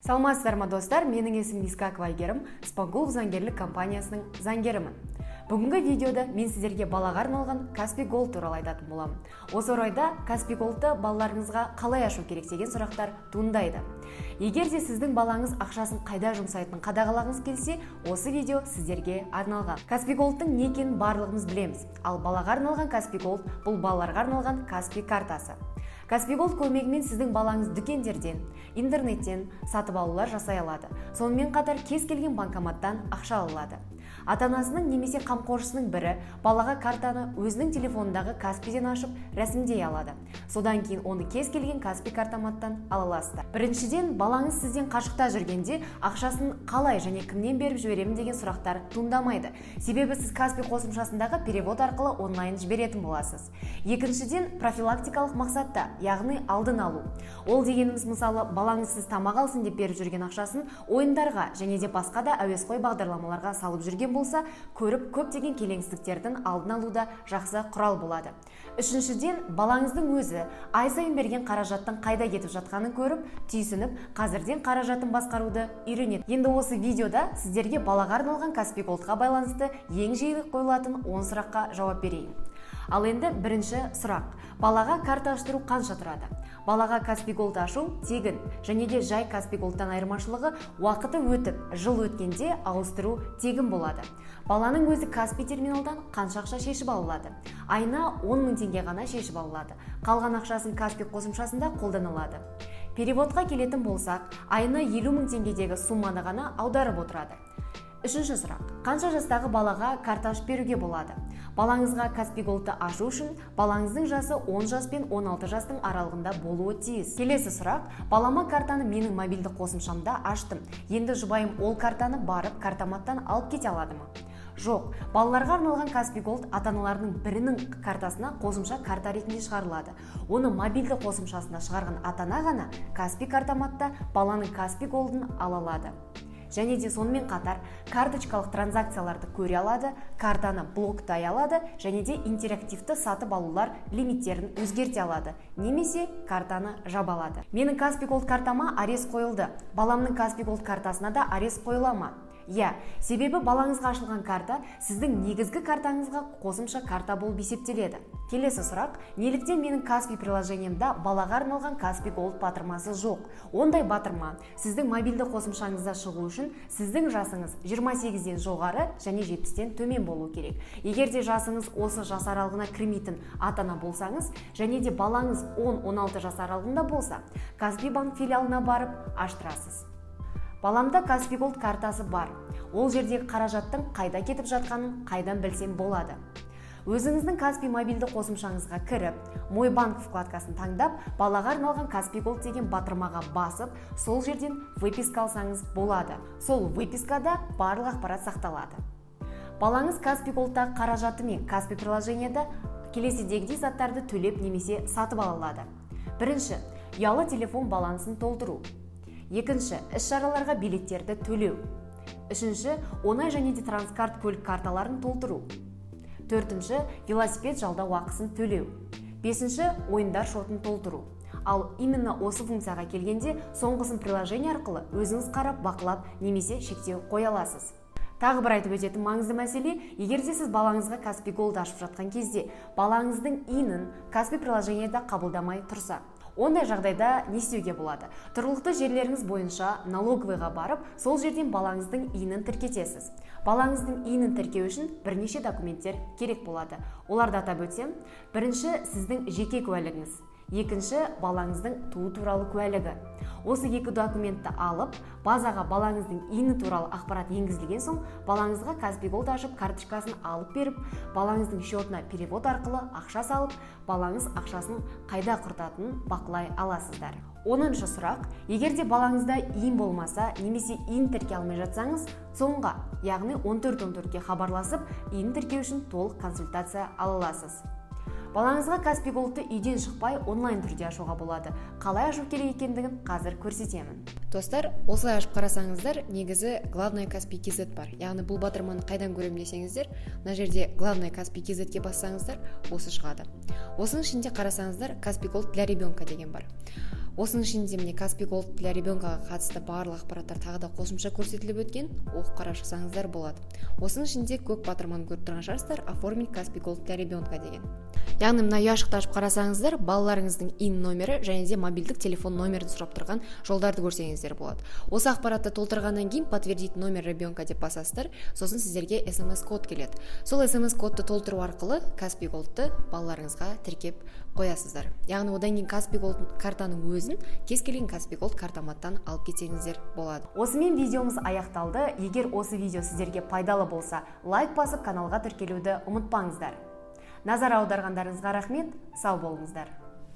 Саламатсыздар ма достар, менің есімім Искакова Айгерім, Спангулов заңгерлік компаниясының заңгерімін. Бүгінгі видеода мен сіздерге балаға арналған Каспи Голд туралы айтатын боламын. Осы орайда Каспи Голдты балаларыңызға қалай ашу керек деген сұрақтар туындайды. Егер де сіздің балаңыз ақшасын қайда жұмсайтынын қадағалағыңыз келсе, осы видео сіздерге арналған. Каспи Голдтың не екенін барлығымыз білеміз. Ал балаға арналған Каспи Голд бұл балаларға арналған Каспи картасы. Каспи Голд көмегімен сіздің балаңыз дүкендерден, интернеттен сатып алулар жасай алады. Сонымен қатар кез келген банкоматтан ақша алады. Ата-анасының немесе қамқоршысының бірі балаға картаны өзінің телефонындағы Каспиден ашып рәсімдей алады. Содан кейін оны кез келген Каспи картаматтан ала аласыздар. Біріншіден, балаңыз сізден қашықта жүргенде ақшасын қалай және кімнен беріп жіберемін деген сұрақтар туындамайды. Себебі сіз Каспи қосымшасындағы перевод арқылы онлайн жіберетін боласыз. Екіншіден, профилактикалық мақсатта, яғни алдын алу. Ол дегеніміз мысалы, балаңыз сіз тамақ алсын деп беріп жүрген ақшасын ойындарға және де басқа да әуесқой бағдарламаларға салып жүрген болса, көріп көптеген келеңсіздіктердің алдын алуда жақсы құрал болады. Үшіншіден, балаңыздың өзі ай сайын берген қаражаттың қайда кетіп жатқанын көріп, түйсініп, қазірден қаражатын басқаруды үйренеді. Енді осы видеода сіздерге балаға арналған Каспи Голдқа байланысты ең жиі қойылатын 10 сұраққа жауап берейін. Ал енді бірінші сұрақ. Балаға карта аштыру қанша тұрады? Балаға Каспи Голд ашу тегін, және де жай Каспи Голдтан айырмашылығы уақыты өтіп, жыл өткенде ауыстыру тегін болады. Баланың өзі Каспи терминалдан қанша ақша шешіп алады? Айына 10 мың теңге ғана шешіп алады. Қалған ақшасын Каспи қосымшасында қолданылады. Переводқа келетін болсақ, айына 50 мың теңгедегі сумманы ғана аударып отырады. Үшінші сұрақ. Қанша жастағы балаға карта ашып беруге болады? Балаңызға Каспи Голдты ашу үшін балаңыздың жасы 10 жас пен 16 жастың аралығында болуы тиіс. Келесі сұрақ. Балама картаны менің мобильді қосымшамда аштым. Енді жұбайым ол картаны барып картаматтан алып кете алады ма? Жоқ. Балаларға арналған Каспи Голд ата-аналарының бірінің картасына қосымша карта ретінде шығарылады. Оны мобильді қосымшасында шығарған ата-ана ғана Каспи картаматта баланың Каспи Голдын ала алады. Және де сонымен қатар карточкалық транзакцияларды көре алады, картаны блоктай алады, және де интерактивті сатып алулар лимиттерін өзгерте алады, немесе картаны жаба алады. Менің Каспи Голд картама арест қойылды. Баламның Каспи Голд картасына да арест қойыла ма? Себебі балаңызға ашылған карта сіздің негізгі картаңызға қосымша карта болып есептеледі. Келесі сұрақ. Неліктен менің Каспи приложениемда балаға арналған Каспи Голд батырмасы жоқ? Ондай батырма сіздің мобильді қосымшаңызда шығу үшін сіздің жасыңыз 28-ден жоғары және 70-тен төмен болу керек. Егер де жасыңыз осы жас аралығына кірмейтін ата-ана болсаңыз, және де балаңыз 10-16 жас аралығында болса, Каспи банк филиалына барып аштырасыз. Баламда Каспи Голд картасы бар. Ол жердегі қаражаттың қайда кетіп жатқанын қайдан білсем болады? Өзіңіздің Каспи мобильді қосымшаңызға кіріп, Мой банк вкладкасын таңдап, балаға арналған Каспи Голд деген батырмаға басып, сол жерден выписка алсаңыз болады. Сол выпискада барлық ақпарат сақталады. Балаңыз Каспи Голдтағы қаражаты мен Каспи приложениеда келесідегідей заттарды төлеп немесе сатып ала алады. Бірінші, ұялы телефон балансын толтыру. Екінші, іс-шараларға билеттерді төлеу. Үшінші, оңай және де транскарт көлік карталарын толтыру. Төртінші, велосипед жалдау ақысын төлеу. Бесінші, ойындар шотын толтыру. Ал именно осы функцияға келгенде соңғысын приложение арқылы өзіңіз қарап бақылап немесе шектеу қоя аласыз. Тағы бір айтып өтетін маңызды мәселе, егер де сіз балаңызға Каспи Голд ашып жатқан кезде балаңыздың инін Каспи приложениеда қабылдамай тұрса, ондай жағдайда не істеуге болады? Тұрғылықты жерлеріңіз бойынша налоговыйға барып, сол жерден балаңыздың инін тіркетесіз. Балаңыздың инін тіркеу үшін бірнеше документтер керек болады. Оларды атап өтсем, бірінші сіздің жеке куәлігіңіз. Екінші, балаңыздың туу туралы куәлігі. Осы екі документті алып, базаға балаңыздың ині туралы ақпарат енгізілген соң, балаңызға Каспи Голд ашып, карточкасын алып беріп, балаңыздың счетына перевод арқылы ақша салып, балаңыз ақшасын қайда құртатынын бақылай аласыздар. 10-шы сұрақ. Егер де балаңызда ин болмаса, немесе ин тірке алмай жатсаңыз, соңға, яғни 1414-ке хабарласып, ин тіркеу үшін толық консультация ала аласыз. Балаңызға Каспи Голдты үйден шықпай онлайн түрде ашуға болады. Қалай ашу керек екендігін қазір көрсетемін. Достар, осылай ашып қарасаңыздар, негізі главный Каспи KZ бар. Яғни бұл батырманы қайдан көрем десеңіздер, мына жерде главный Каспи KZ-ке бассаңыздар, осы шығады. Осының ішінде қарасаңыздар, Каспи Голд для ребенка деген бар. Осының ішінде міне Каспий Голд для ребенкаға қатысты барлық ақпараттар тағы да қосымша көрсетіліп өткен, оқып қарап шықсаңыздар болады. Осының ішінде көк батырманы көріп тұрған шығарсыздар, оформить Каспий Голд для ребенка деген. Яғни мына ұяшықты ашып қарасаңыздар, балаларыңыздың ин номері және де мобильдік телефон номерді сұрап тұрған жолдарды көрсеңіздер болады. Осы ақпаратты толтырғаннан кейін подтвердить номер ребенка деп басасыздар, сосын сіздерге смс-код келеді. Сол смс-кодты толтыру арқылы Каспий Голдты балаларыңызға тіркеп қоясыздар. Яғни одан кейін Каспий Голд картаның өзін кез келген Каспий Голд картаматтан алып кетсеңіздер болады. Осымен видеомыз аяқталды. Егер осы видео сіздерге пайдалы болса, лайк басып каналға тіркелуді ұмытпаңыздар. Назар аударғандарыңызға рахмет, сау болыңыздар.